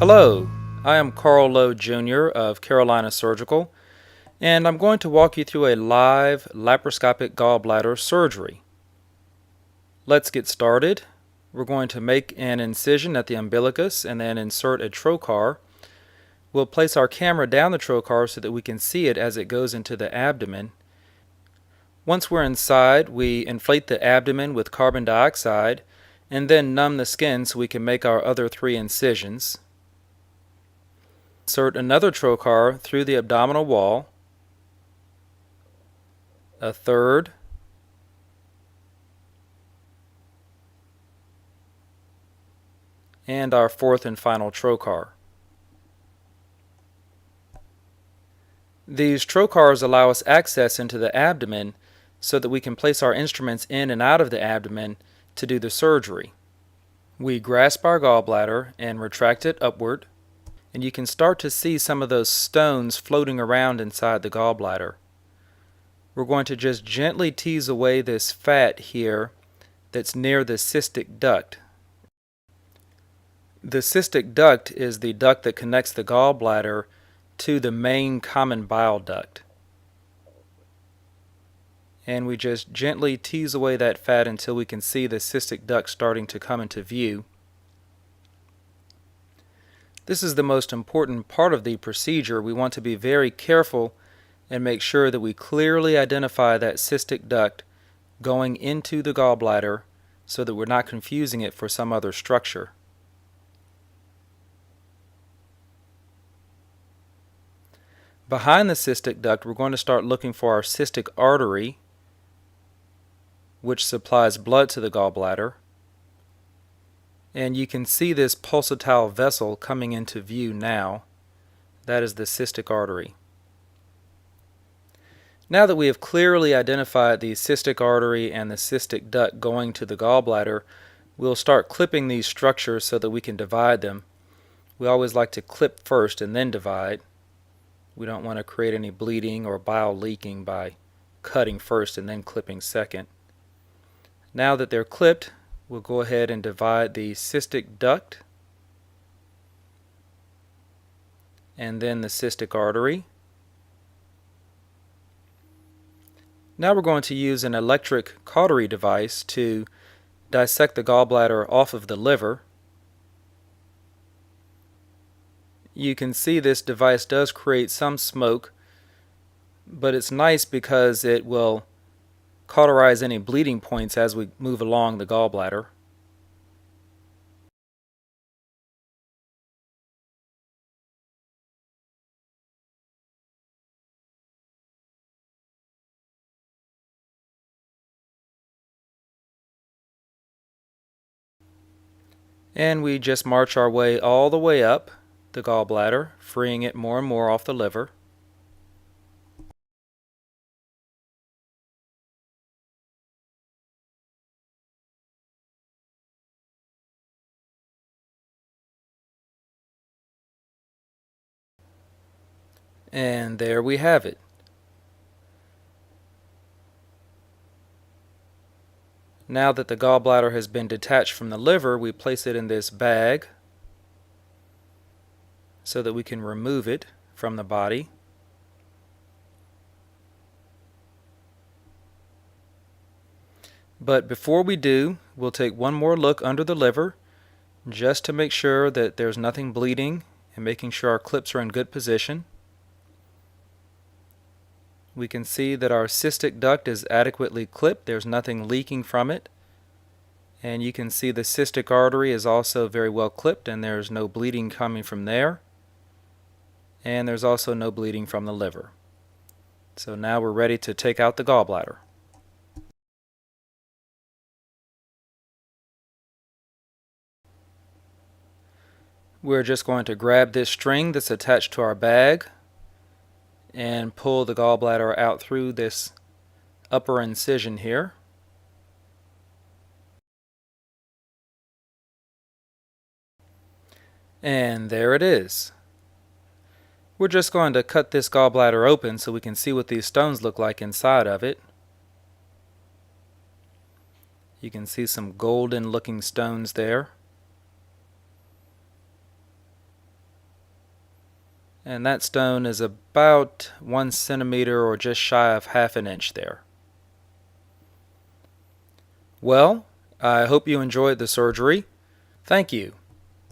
Hello, I am Carl Lowe Jr. of Carolina Surgical, and I'm going to walk you through a live laparoscopic gallbladder surgery. Let's get started. We're going to make an incision at the umbilicus and then insert a trocar. We'll place our camera down the trocar so that we can see it as it goes into the abdomen. Once we're inside, we inflate the abdomen with carbon dioxide and then numb the skin so we can make our other 3 incisions. Insert another trocar through the abdominal wall, a third, and our 4th and final trocar. These trocars allow us access into the abdomen so that we can place our instruments in and out of the abdomen to do the surgery. We grasp our gallbladder and retract it upward, and you can start to see some of those stones floating around inside the gallbladder. We're going to just gently tease away this fat here that's near the cystic duct. The cystic duct is the duct that connects the gallbladder to the main common bile duct. And we just gently tease away that fat until we can see the cystic duct starting to come into view. This is the most important part of the procedure. We want to be very careful and make sure that we clearly identify that cystic duct going into the gallbladder so that we're not confusing it for some other structure. Behind the cystic duct, we're going to start looking for our cystic artery, which supplies blood to the gallbladder. And you can see this pulsatile vessel coming into view now. That is the cystic artery. Now that we have clearly identified the cystic artery and the cystic duct going to the gallbladder, we'll start clipping these structures so that we can divide them. We always like to clip first and then divide. We don't want to create any bleeding or bile leaking by cutting first and then clipping second. Now that they're clipped, we'll go ahead and divide the cystic duct and then the cystic artery. Now we're going to use an electric cautery device to dissect the gallbladder off of the liver. You can see this device does create some smoke, but it's nice because it will cauterize any bleeding points as we move along the gallbladder. And we just march our way all the way up the gallbladder, freeing it more and more off the liver. And there we have it. Now that the gallbladder has been detached from the liver, we place it in this bag so that we can remove it from the body. But before we do, we'll take one more look under the liver just to make sure that there's nothing bleeding and making sure our clips are in good position. We can see that our cystic duct is adequately clipped. There's nothing leaking from it. And you can see the cystic artery is also very well clipped and there's no bleeding coming from there. And there's also no bleeding from the liver. So now we're ready to take out the gallbladder. We're just going to grab this string that's attached to our bag and pull the gallbladder out through this upper incision here. And there it is. We're just going to cut this gallbladder open so we can see what these stones look like inside of it. You can see some golden looking stones there. And that stone is about 1 centimeter or just shy of half an inch there. Well, I hope you enjoyed the surgery. Thank you.